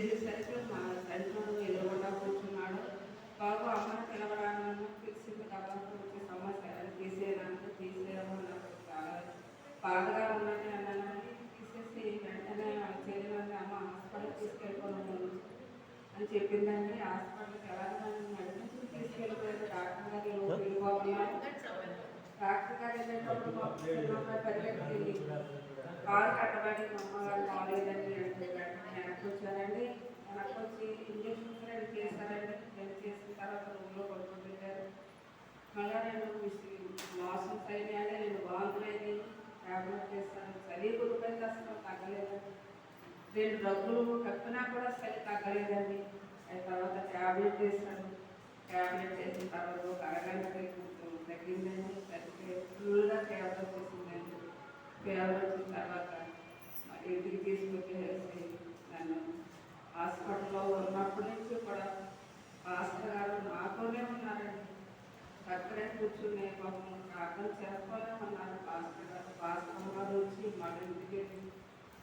వెళ్ళేసరికి మా తండ్రి ఎదురుగుండా కూర్చున్నాడు. బాబు అమ్మను పిలవడానికి తెలిసింది కాబట్టి వచ్చి సమస్య తీసేయడానికి తీసేయడం నాకు చాలా బాధగా ఉన్నది అన్నానని తీసేసి వెంటనే చేయాలని అమ్మ హాస్పిటల్కి తీసుకెళ్ళిపోను అని చెప్పిందండి. హాస్పిటల్కి వెళ్ళాలని నడిపించి తీసుకెళ్ళిపోయారు. డాక్టర్ గారు వెళ్ళిపోతున్నారు. డాక్టర్ గారు వెళ్ళేటప్పుడు పరిగెత్తి కారు కట్టబడి మా అమ్మగారు బాగలేదండి అంటే వెంటనే వెనక్కి వచ్చారండి. వెనక్కి వచ్చి ఇంజక్షన్స్ రెండు చేశారండి. రెండు చేసిన తర్వాత రూమ్లో పడుకోబెట్టారు. మళ్ళీ నేను మోషన్స్ అయినాయండి, నేను వాంతులు అయినాయి, ట్యాబ్లెట్ చేస్తాను. చలి కుదిపోయింది, అసలు తగ్గలేదండి. 2 డబ్బులు కప్పినా కూడా చలి తగ్గలేదండి. అయిన తర్వాత ట్యాబ్లెట్ వేసాను. ట్యాబ్లెట్ వేసిన తర్వాత ఒక అరగంటకి కొంచెం తగ్గిందండి. తగ్గితే ఫుల్గా ఫీవర్ వచ్చేసిందండి. ఫీవర్ వచ్చిన తర్వాత ఇంటికి తీసుకొచ్చేసి నన్ను హాస్పిటల్లో ఉన్నప్పటి నుంచి కూడా పాస్టర్ గారు నాతోనే ఉన్నారండి. పక్కనే కూర్చుని పాపం ప్రార్థన చేస్తూనే ఉన్నారు పాస్టర్ గారు. పాస్టర్ గారు వచ్చి మళ్ళీ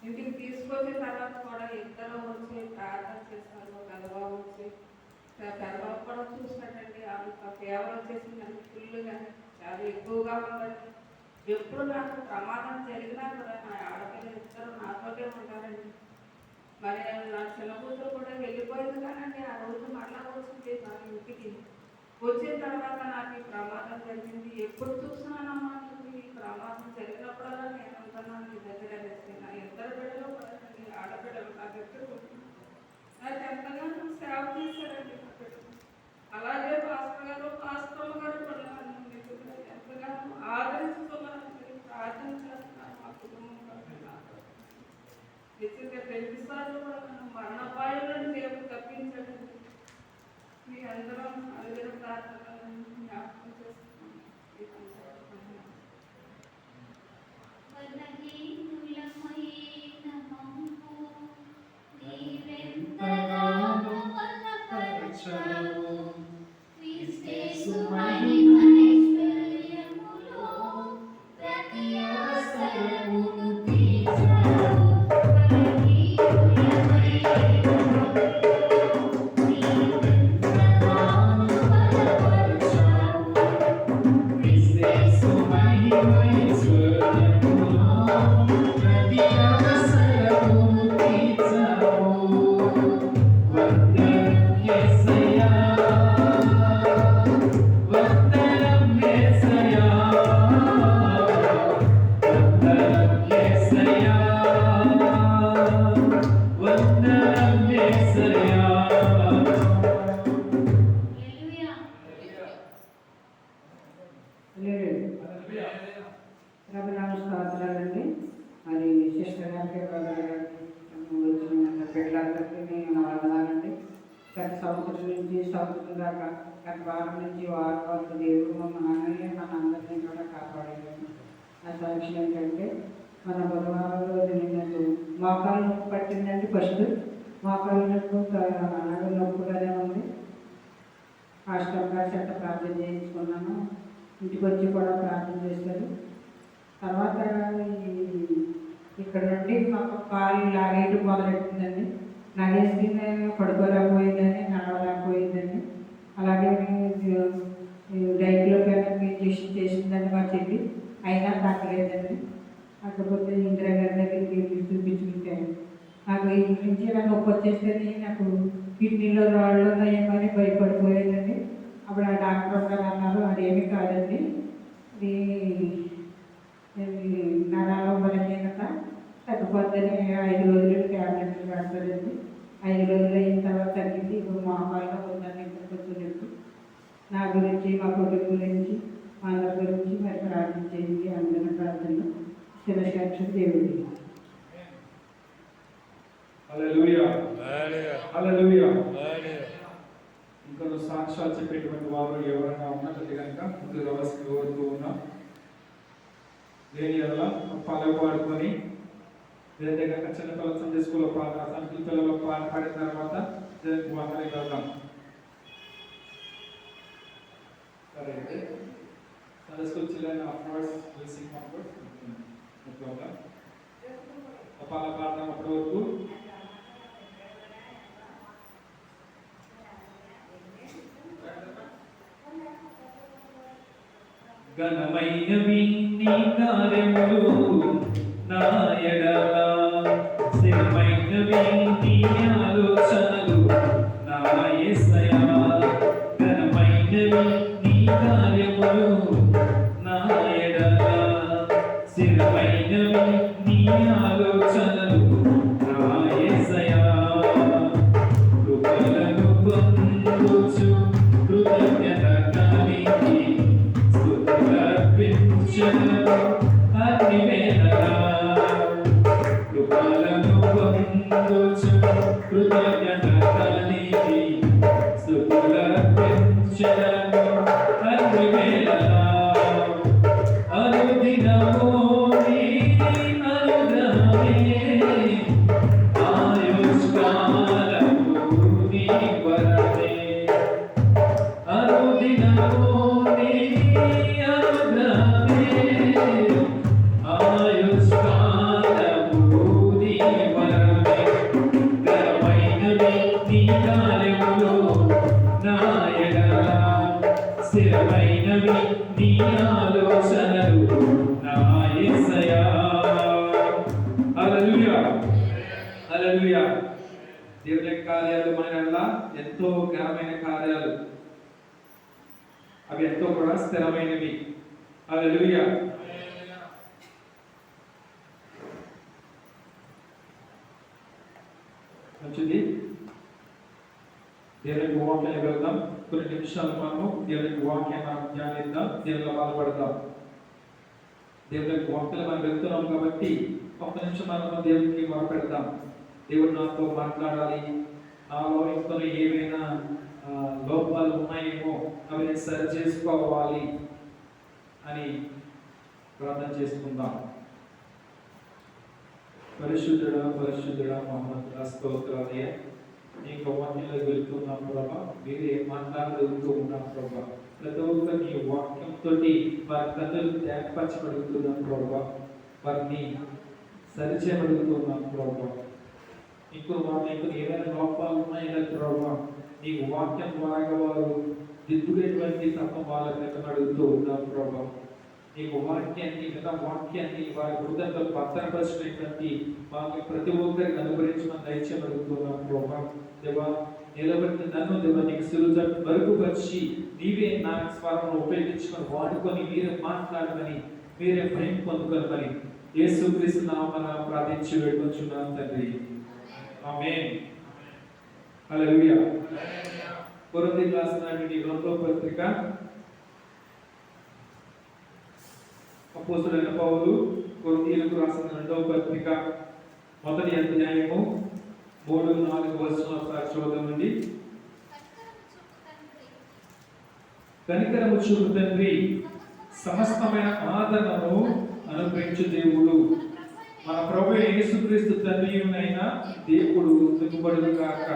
ఇంటికి తీసుకొచ్చిన తర్వాత కూడా ఇద్దరు వచ్చి ప్రార్థన చేస్తారు. పెద్దబాబు వచ్చి పెద్దబాబు కూడా చూసినట్టండి. ఆమె ఫీవర్ వచ్చేసిందండి, ఫుల్గా చాలా ఎక్కువగా ఉందండి. ఎప్పుడు నాకు ప్రమాదం జరిగినా కూడా నా ఆడపిల్లలు ఇద్దరు నాతోనే ఉంటారండి. మరి నా చిన్న కూతురు కూడా వెళ్ళిపోయింది కానండి. ఆ రోజు మళ్ళా వచ్చింది నా ఇంటికి. వచ్చిన తర్వాత నాకు ఈ ప్రమాదం జరిగింది. ఎప్పుడు చూసినానమ్మా నీకు ఈ ప్రమాదం జరిగినప్పుడల్లా నేను ఉంటున్నాను నీ దగ్గర అనేసి. నా ఇద్దరు బిడ్డలు కూడా ఆడపిల్లలు నా దగ్గర నాకు ఎంతగానో సేవ చేశారండి నా బిడ్డలు. అలాగే పాస్టర్ గారు పాస్టర్లు గారు కూడా ఎంతగానో ఆదరిస్తున్నారు, ప్రార్థన చేస్తున్నారు. మా కుటుంబం నిజంగా 2 సార్లు కూడా మనం మరణపాయాలను దేవుడు తప్పించండి. మీ అందరం అడిగిన ప్రార్థనలను జ్ఞాపకం చేస్తున్నాం. నమస్కారాలండి. మరి సిస్టర్ గారికి వచ్చిన బిడ్డలందరికీ నేను వందనాలండి. గత సంవత్సరం నుంచి సంవత్సరం దాకా గత వారం నుంచి వారం వరకు దేవుడు మమ్మల్ని మనందరినీ కూడా కాపాడలేదు. నా సాక్షి ఏంటంటే మన బుధవారం రోజు నాకు మోకాలు నొప్పి పట్టిందండి. ఫస్ట్ మోకాలు నొప్పి అలాగే నొప్పిగానే ఉంది. హాస్టల్ గారి చెత్త ప్రార్థన చేయించుకున్నాను. ఇంటికి వచ్చి కూడా ప్రార్థన చేశారు. తర్వాత ఇక్కడ నుండి మాకు కాలు లాగేయడం మొదలెట్టిందండి. లాగేసి పడుకోలేకపోయిందని, నడవలేకపోయిందని. అలాగే డైట్లో కనుక ఇంజక్షన్ చేసిందని మా చెల్లి, అయినా తగ్గలేదండి. కాకపోతే ఇందిరాగారి దగ్గరికి చూపించుకుంటాను. నాకు ఇంటి నుంచి ఇలా నొప్పి వచ్చేసరి నాకు కిడ్నీలో రాళ్ళు ఉన్నాయేమని భయపడిపోయానండి. అప్పుడు ఆ డాక్టర్ గారు అన్నారు అదేమీ కాదండి, ఇది నరాల బలహీనత తగ్గిపోద్దని 5 రోజులు ట్యాబ్లెట్లు పెడతారండి. 5 రోజులు అయిన తర్వాత తగ్గింది. ఇప్పుడు మోకాల్లో ఉందని ఇక్కడికి వచ్చినట్టు నా గురించి మా కుటుంబం గురించి మా అందరి గురించి మరి ప్రార్థించేది అందరి ప్రార్థనలు శివసాక్షి దేవుడి. ఇంకా సాక్ష్యాలు చెప్పేటువంటి వారు ఎవరైనా ఉన్నట్టు కనుక ముందుగా వస్తూ కోరుతూ ఉన్నాం. లేని ఎలా పాలు పాడుకొని లేదంటే కనుక చిన్నపిల్లల సండే స్కూల్లో పాట సంఖ్య పిల్లలు పాడిన తర్వాత అందరికి వెళ్దాం. సరే అయితే Sunday school children afterwards will sing afterwards పాల పాడదాం. అప్పటి వరకు ఘనమైనవి నీ కార్యములు నా ఎడల, స్థిరమైనవి నీ ఆలోచనలు నా యేసయ్యా. ఘనమైనవి నీ కార్యములు నా ఎడల, స్థిరమైనవి నీ ఆలోచనలు నా యేసయ్యా. కృపలను పొందుచు కృతజ్ఞత కలిగి స్తుతులర్పించెదను అన్ని వేళలా. కృపలను పొందుచు కృతజ్ఞత కలిగి స్తుతులర్పించెదను అన్ని వేళలా. అనుదినము నీ అనుగ్రహమే, ఆయుష్కాలము నీ వరమే. అనుదినము నీ అనుగ్రహమే, ఆయుష్కాలము నీ వరమే. ఘనమైనవి నీ కార్యములు నా ఎడల, స్థిరమైనవి నీ ఆలోచనలు నా యేసయ్యా. హల్లెలూయా, హల్లెలూయా. దేవుని యొక్క కార్యాలు మన వల్ల ఎంతో ఘనమైన కార్యాలు, అవి ఎంతో కూడా స్థిరమైనవి. హల్లెలూయా. మంచిది. దేవునికి వాక్యాన్ని వెళ్దాం. కొన్ని నిమిషాలు మనము దేవునికి వాక్యాన్ని మనం ధ్యానిద్దాం, దేవునిలో బాధపడదాం. దేవునికి వాక్యాలు మనం వెళ్తున్నాం కాబట్టి ఒక్క నిమిషం మనం దేవునికి మొరపెడదాం. దేవుడు నాతో మాట్లాడాలి, నాలో ఇంకా ఏమైనా లోపాలు ఉన్నాయేమో అవి నేను సరి చేసుకోవాలి అని ప్రార్థన చేసుకుందాం. పరిశుద్ధుడా పరిశుద్ధుడా మహోన్నతుడా స్తోత్రాలయ. నీకు వాక్యంలో వెళ్తున్నాం ప్రభా, మీరే మాట్లాడుతూ ఉన్నాం ప్రభా. ప్రతి ఒక్క నీ వాక్యంతో వారి కథలు త్యాగపరచబడుతున్నాం ప్రభా, వారిని సరిచేయబడుతున్నాం ప్రభా. నీకు ఏదైనా లోపాలు ఉన్నాయా ప్రభా, నీకు వాక్యం ద్వారా వారు దిద్దులేటువంటి తప్ప వాళ్ళని అడుగుతూ ఉన్నాం ప్రభా. నీకు వాక్యాన్ని వాక్యాన్ని వారి హృదయంలో భద్రపరిచినటువంటి వాకి ప్రతి ఒక్కరికి అనుగ్రహించమని దయచేయబడుతున్నాం ప్రభా. దేవా, నిలబెట్టిన నన్ను దేవా నీకు సులువు వరకు వచ్చి నీవే నా స్వరం ఉపయోగించుకొని వాడుకొని మీరే మాట్లాడమని, మీరే భయం పొందుకోమని యేసుక్రీస్తు నామమున ప్రార్థించి వేడుకొంచున్నాను తండ్రి. ఆమేన్. హల్లెలూయా. కొరింథీయులకు రాసినటువంటి రెండవ పత్రిక అపోస్తలుడైన పౌలు కొరింథీయులకు రాసిన రెండవ పత్రిక మొదటి అధ్యాయము 3-4 వచనాలు చూద్దామండి. కనికరము చూపు తండ్రి, సమస్తమైన ఆదరణను అనుగ్రహించు దేవుడు, మన ప్రభువైన యేసుక్రీస్తు తండ్రియునైన దేవుడు స్తుతింపబడును గాక.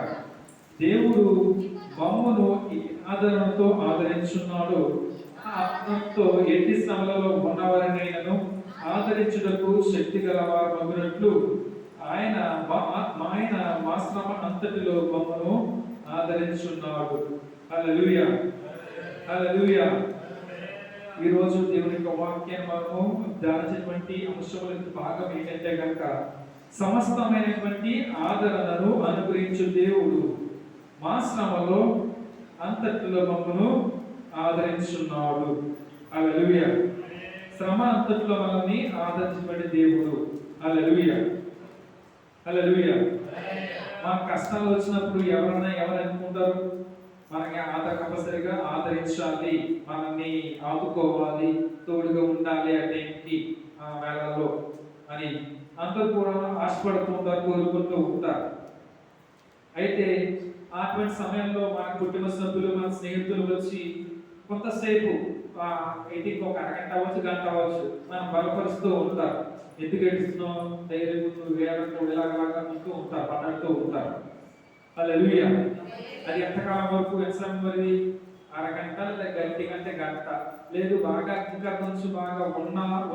దేవుడు మమ్మును ఈ ఆదరణతో ఆదరించున్నాడు. ఆత్మతో ఎట్టి శ్రమలలో ఉన్నవారినైనను ఆదరించుటకు శక్తి గలవారు మగునట్లు ఆయన మా శ్రమ అంతటిలో మమ్మను ఆదరించున్నాడు. హల్లెలూయా, హల్లెలూయా. ఈరోజు దేవుని యొక్క వాక్యాన్ని మనము ధ్యానించినటువంటి అంశముల భాగం ఏంటంటే కనుక సమస్తమైనటువంటి ఆదరణను అనుగ్రహించు దేవుడు మా శ్రమలో అంతటిలో మమ్మను ఆదరించున్నాడు. హల్లెలూయా. శ్రమ అంతట్లో మనల్ని ఆదరించబడే దేవుడు. హల్లెలూయా, హల్లెలూయా. మన కష్టాలు వచ్చినప్పుడు ఎవరు అనుకుంటారు? మనకి కంపల్సరిగా ఆదరించాలి, మనల్ని ఆదుకోవాలి, తోడుగా ఉండాలి ఆ టైంకి ఆ వేళల్లో అని అందరూ కూడా ఆశపడుతూ ఉంటారు, కోరుకుంటూ ఉంటారు. అయితే అటువంటి సమయంలో మన కుటుంబ సభ్యులు, మన స్నేహితులు వచ్చి కొంతసేపు ఒక అరగంట అవ్వచ్చు, గంట అవ్వచ్చు, మనం బలపరుస్తూ ఉంటారు. ఎందుకు ఏడుస్తున్నావు, ధైర్యం వేయడంతో ఇలాగలాగా అంటూ ఉంటారు, మాట్లాడుతూ ఉంటారు. హల్లెలూయా. అది ఎంతకాలం వరకు విశ్రామం? మరి అరగంట లేదా గంట లేదు, బాగా ఇంకా కొంచెం బాగా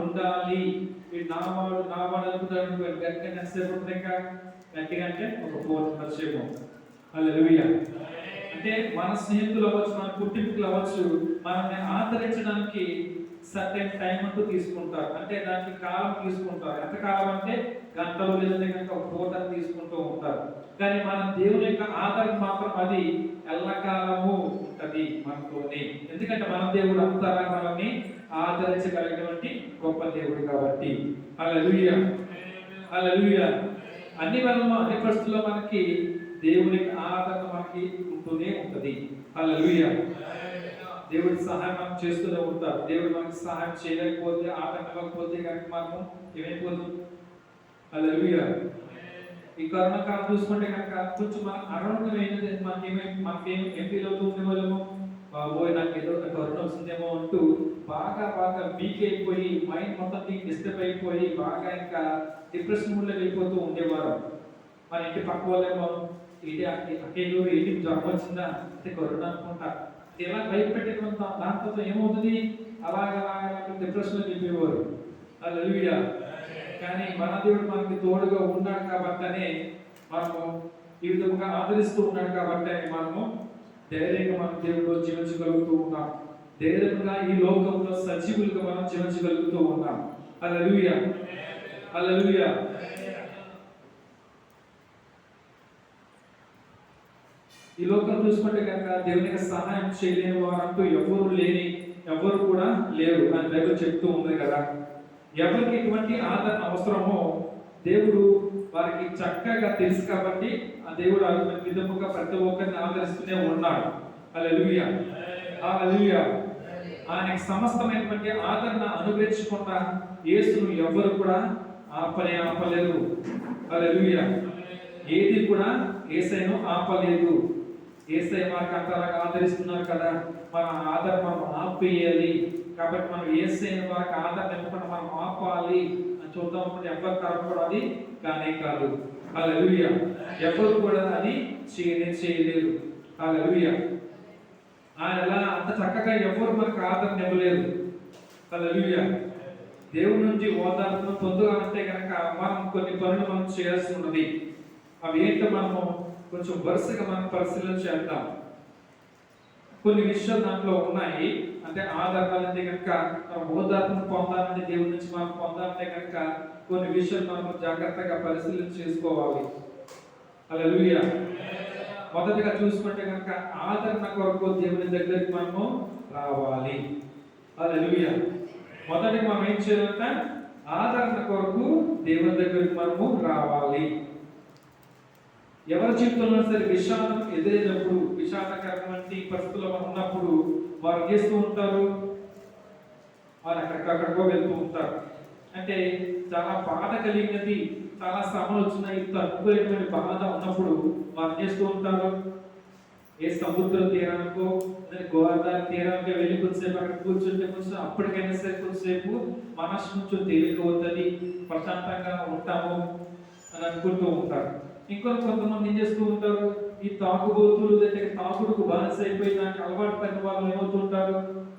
ఉండాలి, వీడు నావాడు అనుకుంటాడు, గట్టిగా ఎంతసేపు ఉంటుంది? ఇంకా గట్టిగా అంటే ఒక 4 నిమిషాలు. హల్లెలూయా. అంటే మన స్నేహితులు అవ్వచ్చు, మన కుటుంబీకులు అవ్వచ్చు, మనల్ని ఆదరించడానికి సర్టెన్ టైం అంటూ తీసుకుంటారు. అంటే దానికి కాలం తీసుకుంటారు. ఎంత కాలం అంటే గంటలు లేదంటే కనుక పూట తీసుకుంటూ ఉంటారు. కానీ మన దేవుని యొక్క ఆదరణ మాత్రం అది ఎల్లకాలము ఉంటది మనతోనే. ఎందుకంటే మన దేవుడు అంతలా మనల్ని ఆదరించగలిగినటువంటి గొప్ప దేవుడు కాబట్టి. హల్లెలూయా, హల్లెలూయా. అన్ని వేళల్లో అన్ని పరిస్థితుల్లో మనకి దేవుని ఆదరణ మనకి ఉంటూనే ఉంటది. హల్లెలూయా. దేవుడి సహాయం మనం చేస్తూనే ఉంటారు. దేవుడు మనకి సహాయం చేయలేకపోతే, ఆటంకలేకపోతే కనుక మనము ఏమైపోదు. హల్లెలూయా. ఈ కరోనా కాలం చూసుకుంటే కనుక కొంచెం మన అనారోగ్యమైనది మనకేం ఫీల్ అవుతూ ఉండే వాళ్ళము, బాబోయ్ నాకు ఏదో కరోనా వస్తుందేమో అంటూ బాగా వీక్ అయిపోయి మైండ్ మొత్తం డిస్టర్బ్ అయిపోయి బాగా ఇంకా డిప్రెషన్ మూడ్లో వెళ్ళిపోతూ ఉండేవారు. మన ఇంటి పక్క వాళ్ళేమో ఏంటి జ్వరం వచ్చిందా అంటే కరోనా అనుకుంటా ఇలా భయపెట్టేటువంటి దాంతో ఏమవుతుంది, అలాగా డిప్రెషన్లో వెళ్ళిపోయేవారు. హల్లెలూయా. కానీ మన దేవుడు మనకి తోడుగా ఉన్నాడు కాబట్టనే మనము ఈ విధంగా ఆదరిస్తూ ఉన్నాడు కాబట్టి మనము ధైర్యంగా మన దేవుడు జీవించగలుగుతూ ఉన్నాం. ధైర్యంగా ఈ లోకంలో సజీవులుగా మనం జీవించగలుగుతూ ఉన్నాం. హల్లెలూయా, హల్లెలూయా. ఈ లోకం చూసుకుంటే కనుక దేవునికి సహాయం చేయలేని వారంటూ ఎవరు కూడా లేరు అని బైబిల్ చెప్తూ ఉంది కదా. ఎవరికి ఎటువంటి ఆదరణ అవసరమో దేవుడు వారికి చక్కగా తెలుసు కాబట్టి ఆ దేవుడు ఆ విధముగా ప్రతి ఒక్కరిని ఆదరిస్తూనే ఉన్నాడు. హల్లెలూయా, హల్లెలూయా. ఆయనకి సమస్తమైనటువంటి ఆదరణ అనుగ్రహించకుండా యేసును ఎవరు కూడా ఆపలేరు. హల్లెలూయా. ఏది కూడా యేసయ్యను ఆపలేదు. యేసయ్య మనకు అంతలాగా ఆదరిస్తున్నారు కదా, మన ఆదరణ మనం ఆపేయాలి. కాబట్టి మనం యేసయ్యను మనకు ఆదరణ ఇవ్వకుండా మనం ఆపాలి అని చూద్దాం అనుకుంటే ఎవరి తరం కూడా అది కానే కాదు. హల్లెలూయా. ఎవరు కూడా అది చేయలేరు. హల్లెలూయా. ఆయన ఎలా అంత చక్కగా ఎవరు మనకు ఆదరణ ఇవ్వలేదు. హల్లెలూయా. దేవుడి నుంచి ఓదార్పును పొందుగాలంటే కనుక మనం కొన్ని పనులు మనం చేయాల్సి ఉన్నది. అవి ఏంటో మనము కొంచెం వరుసగా మనం పరిశీలన చేద్దాం. కొన్ని విషయాలు దాంట్లో ఉన్నాయి. అంటే ఆధారాలంటే కనుక మనం ఓదార్పును పొందాలంటే దేవుడి నుంచి మనం పొందాలంటే కనుక కొన్ని విషయాలు మనం జాగ్రత్తగా పరిశీలన చేసుకోవాలి. హల్లెలూయా. మొదటిగా చూసుకుంటే కనుక ఆదరణ కొరకు దేవుని దగ్గరికి మనము రావాలి. హల్లెలూయా. మొదటి మనం ఏం చేయాలంటే ఆదరణ కొరకు దేవుని దగ్గరికి మనము రావాలి. ఎవరి జీవితంలో సరే విషాదం ఎదురైనప్పుడు, విషాదకరమైన పరిస్థితుల్లో ఉన్నప్పుడు వారు చేస్తూ ఉంటారు, వారు అక్కడికో వెళ్తూ ఉంటారు. అంటే చాలా బాధ కలిగినది, చాలా శ్రమలు వచ్చినాయి, తట్టుకునేటువంటి బాధ ఉన్నప్పుడు వారు చేస్తూ ఉంటారు. ఏ సముద్రం తీరానికో గోదావరి తీరానికి వెళ్ళి కొంచెంసేపు అక్కడ కూర్చుంటే కొంచెం అప్పటికైనా సరే కొంచెంసేపు మనసు కొంచెం తేలిక అవుతుంది, ప్రశాంతంగా ఉంటాము అని అనుకుంటూ ఉంటారు. కొంతమంది ఏం చేస్తూ ఉంటారు, ఈ తాగుబోతులు తాగుడుకు బానిస అయిపోయి దానికి అలవాటు పడిన వాళ్ళు ఏమవుతుంటారు,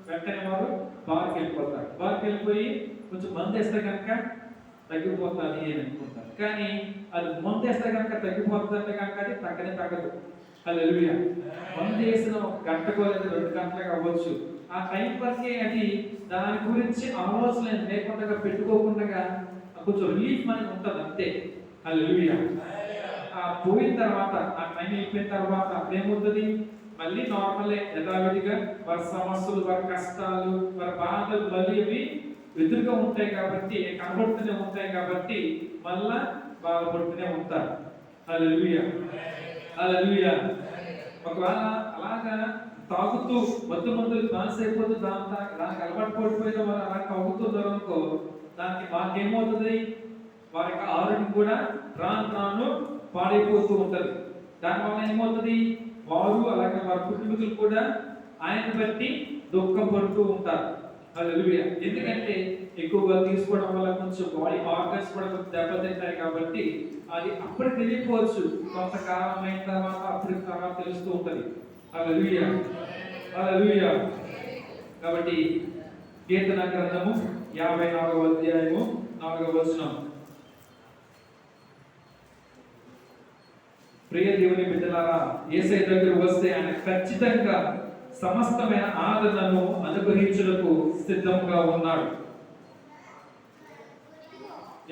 వెంటనే వారు బార్కి వెళ్ళిపోతారు. బార్కి వెళ్ళిపోయి కొంచెం మందు వేస్తే కనుక తగ్గిపోతుంది అని అనుకుంటారు. కానీ అది మందు వేస్తే కనుక తగ్గిపోతుందంటే కనుక అది తగ్గదు. హల్లెలూయా. మందు వేసిన 1 గంటకో లేదా 2 గంటలకు అవ్వచ్చు. ఆ టైం వరకే అది దాని గురించి ఆలోచన లేకుండా పెట్టుకోకుండా కొంచెం రిలీఫ్ అనేది ఉంటుంది అంతే. హల్లెలూయా. పోయిన తర్వాత ఆ టైం అయిపోయిన తర్వాత అప్పుడేమవుతుంది, మళ్ళీ నార్మలే యథావిధిగా వారి సమస్యలు, వారి కష్టాలు, వారి బాధలు మళ్ళీ అవి ఎదురుగా ఉంటాయి కాబట్టి, కనబడుతూనే ఉంటాయి కాబట్టి మళ్ళా బాధపడుతూనే ఉంటారు. హల్లెలూయా, హల్లెలూయా. ఒకవేళ అలాగా తాగుతూ మందులు బానిస అయిపోతూ దానికి అలవాటు పడిపోయిన వారు అలా తాగుతున్నారు అనుకో, దానికి మాకేమవుతుంది, వారి ఆరోగ్యం కూడా రాను పాడైపోతూ ఉంటుంది. దానివల్ల ఏమవుతుంది, వారు అలాగే వారి కుటుంబీకులు కూడా ఆయన బట్టి దుఃఖం పడుతూ ఉంటారు. హల్లెలూయా. ఎందుకంటే ఎక్కువగా తీసుకోవడం వల్ల కొంచెం బాడీ ఆర్గన్స్ కూడా దెబ్బతింటాయి కాబట్టి అది అప్పుడు తెలియకపోవచ్చు, కొంతకాలం అయిన తర్వాత అప్పుడు తర్వాత తెలుస్తూ ఉంటుంది. హల్లెలూయా, హల్లెలూయా. కాబట్టి కీర్తన గ్రంథము 54వ అధ్యాయము 4వ వచనం. ప్రియ దేవుని బిడ్డలారా, యేసయ్య దగ్గర వస్తే ఆయన ఖచ్చితంగా సమస్తమైన ఆదరణను అనుగ్రహించుటకు సిద్ధంగా ఉన్నాడు.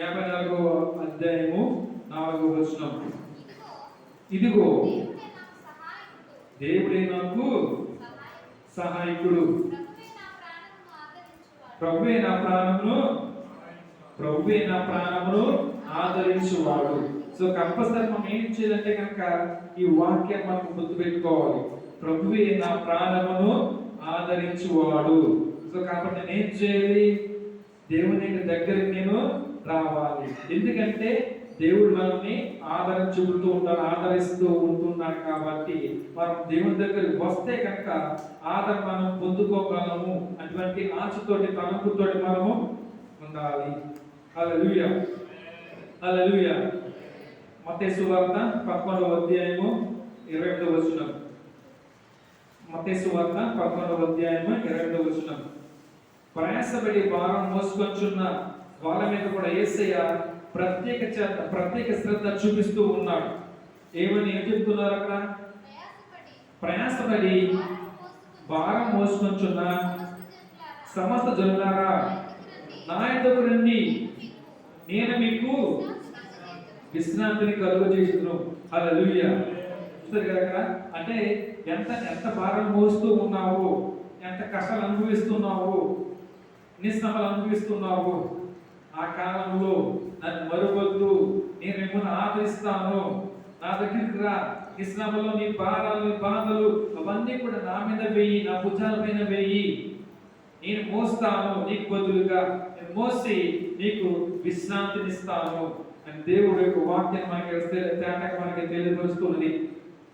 54వ అధ్యాయము 4వ వచనం. ఇదిగో దేవుడే నాకు సహాయకుడు, ప్రభువే నా ప్రాణమును ఆదరించువాడు. సో కంపల్సరీ మనం ఏం చేయాలంటే కనుక ఈ వాక్యం మనం గుర్తు పెట్టుకోవాలి. ప్రభువే నా ప్రాణమును ఆదరించువాడు. సో కాబట్టి నేను ఏం చేయాలి? దేవుని దగ్గరికి నేను రావాలి. ఎందుకంటే దేవుడు మనల్ని ఆదరిస్తూ ఉంటున్నాడు కాబట్టి మనం దేవుని దగ్గరికి వస్తే కనుక ఆదరణ మనం పొందుకోగలము. అటువంటి ఆశతోటి తలంపుతోటి మనము ఉండాలి. హల్లెలూయా, హల్లెలూయా. మత్తయి సువార్త 11వ అధ్యాయము 22వ వచనం. మత్తయి సువార్త 11వ అధ్యాయము 22వ వచనం. ప్రయాసపడి భారం మోసుకొచ్చున్న వాళ్ళ మీద కూడా యేసయ్య ప్రత్యేక శ్రద్ధ చూపిస్తూ ఉన్నాడు. ఏం చెప్తున్నారు అక్కడ? ప్రయాసపడి భారం మోసుకొచ్చున్న సమస్త జనులారా నా యొద్దకు రండి, నేను మీకు విశ్రాంతిని కలుగజేయుదును. హల్లెలూయా. చూస్తారు కదా, అంటే ఎంత భారం మోస్తూ ఉన్నావు, ఎంత కష్టాలు అనుభవిస్తున్నావు, నిశ్రమలు అనుభవిస్తున్నావు, ఆ కాలంలో నన్ను మరువద్దు, నేను మిమ్మల్ని ఆదరిస్తాను, నా దగ్గరికి రా, నీ శ్రమలో నీ భారాలు నీ బాధలు అవన్నీ కూడా నా మీద వేయి, నా భుజాల పైన వేయి, నేను మోస్తాను, నీకు బదులుగా నేను మోసి నీకు విశ్రాంతినిస్తాను అని దేవుడు యొక్క వాక్యం మనకి తెలియపరుస్తున్నది.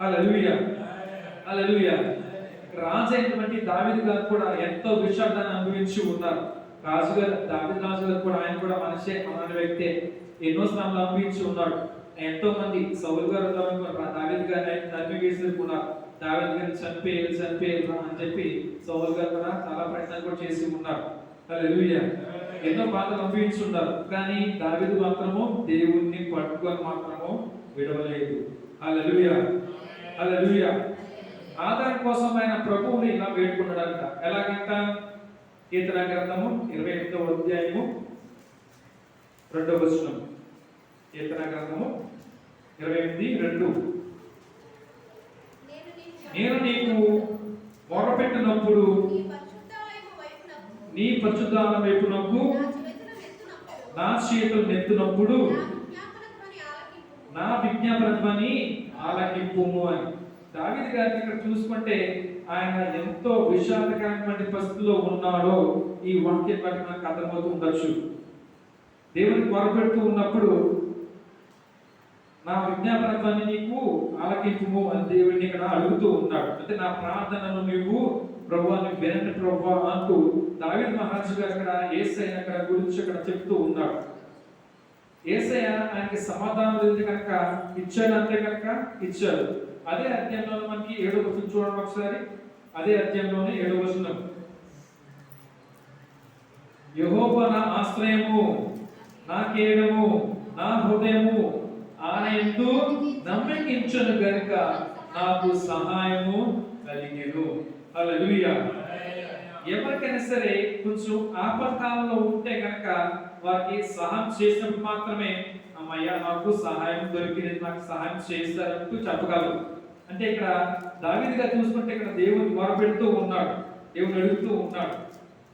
హల్లెలూయా, హల్లెలూయా. రాజు అయినటువంటి దావీదు గారు కూడా ఎంతో విషాదాన్ని అనుభవించి ఉన్నారు. దావీదు రాజు గారు కూడా ఆయన కూడా మనిషే, మన వ్యక్తే, ఎన్నో శ్రమలు అనుభవించి ఉన్నాడు. ఎంతో మంది సౌలు గారు దావీదు గారిని తరిమి వేసుకున్నారు. దావీదు గారిని చంపేయాలి అని చెప్పి సౌలు గారు కూడా చాలా ప్రయత్నాలు కూడా చేసి ఉన్నారు. హల్లెలూయా. ఎన్నో బాధలు అనుభవించి ఉన్నారు. కానీ దావీదు మాత్రము దేవుణ్ణి పట్టుకొని మాత్రము విడవలేదు. హల్లెలూయా, హల్లెలూయా. ఆదరణ కోసం ఆయన ప్రభువుని ఇలా వేడుకున్నాడంట. ఎలాగంట? కీర్తన గ్రంథము 28వ అధ్యాయము 2వ వచనం. కీర్తన గ్రంథము 28:2. నేను నీకు మొరపెట్టినప్పుడు నీ పరిశుద్ధాలయం వైపునకు నా చేతులు నెత్తునప్పుడు నా విజ్ఞాపనని ఆలకింపుము అని. దావీదు గారిని ఇక్కడ చూసుకుంటే ఆయన ఎంతో విషాదకరమైన పరిస్థితిలో ఉన్నాడో ఈ వాక్యం బట్టి మనకు అర్థమవుతూ ఉండొచ్చు. దేవునికి మొరపెడుతూ ఉన్నప్పుడు నా విజ్ఞాపనని నీకు ఆలకింపుము అని దేవుడిని ఇక్కడ అడుగుతూ ఉన్నాడు. అంటే నా ప్రార్థనను నీవు ప్రభువాన్ని వినండి ప్రభువా అంటూ దావీదు మహారాజు గారు అక్కడ యేసయ్య అక్కడ గురించి అక్కడ చెప్తూ ఉన్నాడు. యేసయ్య ఆయనకి సమాధానం లేదు కనుక ఇచ్చాడు, అంతే కనుక ఇచ్చాడు. అదే అధ్యాయంలో మనకి 7వ వచనం చూడండి ఒకసారి. అదే అధ్యాయంలోనే 7వ వచనం. యెహోవా నా ఆశ్రయము, నా కేడము, నా హృదయము, ఆయన యందు నమ్మకించును గనుక నాకు సహాయము కలిగెను. హల్లెలూయా. ఎవరికైనా సరే కొంచెం ఆపత్కాలంలో ఉంటే కనుక వారికి సహాయం చేసినప్పుడు మాత్రమే అమ్మయ్య నాకు సహాయం దొరికింది, నాకు సహాయం చేస్తారంటూ చెప్పగలరు. అంటే ఇక్కడ దావీదు గారు చూసుకుంటే ఇక్కడ దేవుని మొరపెడుతూ ఉన్నాడు, దేవుని అడుగుతూ ఉన్నాడు.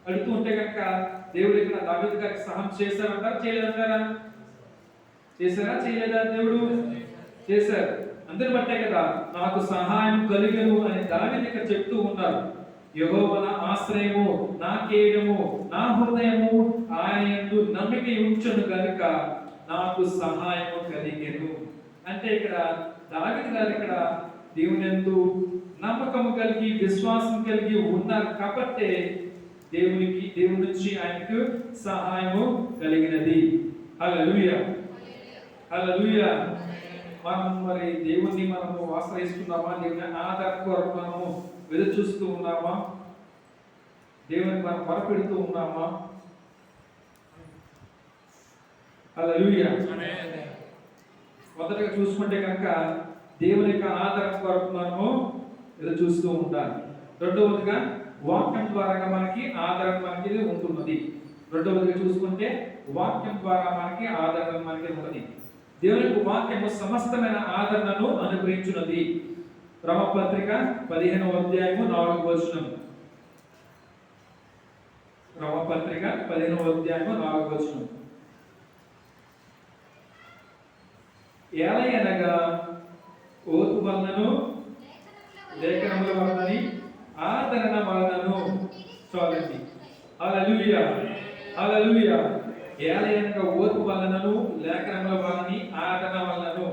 అడుగుతూ ఉంటే కనుక దేవుడు ఇక్కడ దావీదు గారికి సహాయం చేశారంటారా చేయలేదంటారా? చేశారా చేయలేదా? దేవుడు చేశారు. అందరి బట్టే కదా నాకు సహాయం కలిగెను అని దావీదు ఇక్కడ చెప్తూ ఉన్నారు. యెహోవా నా ఆశ్రయము, నా కేడము, నా హృదయము, ఆయన యందు నమ్మిక ఉంచును గనుక నాకు సహాయము కలిగెను. అంటే ఇక్కడ దావీదు గారు ఇక్కడ దేవుని యందు నమ్మకం కలిగి విశ్వాసం కలిగి ఉన్నారు కాబట్టి దేవుని నుంచి ఆయనకు సహాయము కలిగినది. హల్లెలూయా, హల్లెలూయా. మరి దేవుణ్ణి మనము ఆశ్రయిస్తున్నామా? దేవుని ఆదరణ కొరకు మనము ఎదురు చూస్తూ ఉన్నామా? దేవుని మనం మొరపెడుతూ ఉన్నామా? హల్లెలూయా. మొదటగా చూసుకుంటే కనుక దేవుని యొక్క ఆదరణ కొరకు మనము ఎదురు చూస్తూ ఉండాలి. రెండవదిగా వాక్యం ద్వారా మనకి ఆదరణ మనకి ఉంటున్నది. రెండవదిగా చూసుకుంటే వాక్యం ద్వారా మనకి ఆదరణ మనకి ఉన్నది. దేవుని యొక్క వాక్యము సమస్తమైన ఆదరణను అనుగ్రహించున్నది. రోమపత్రిక 15వ అధ్యాయము 4వ వచనం. రోమపత్రిక 15వ అధ్యాయము 4వ వచనం. ఏలయనగా ఓతు వలనను లేఖనముల వలనని ఆదరణ వలనను. చాలండి. హల్లెలూయా, హల్లెలూయా. ఏలయనగా ఓతు వలనను లేఖనముల వలని ఆదరణ వలనను.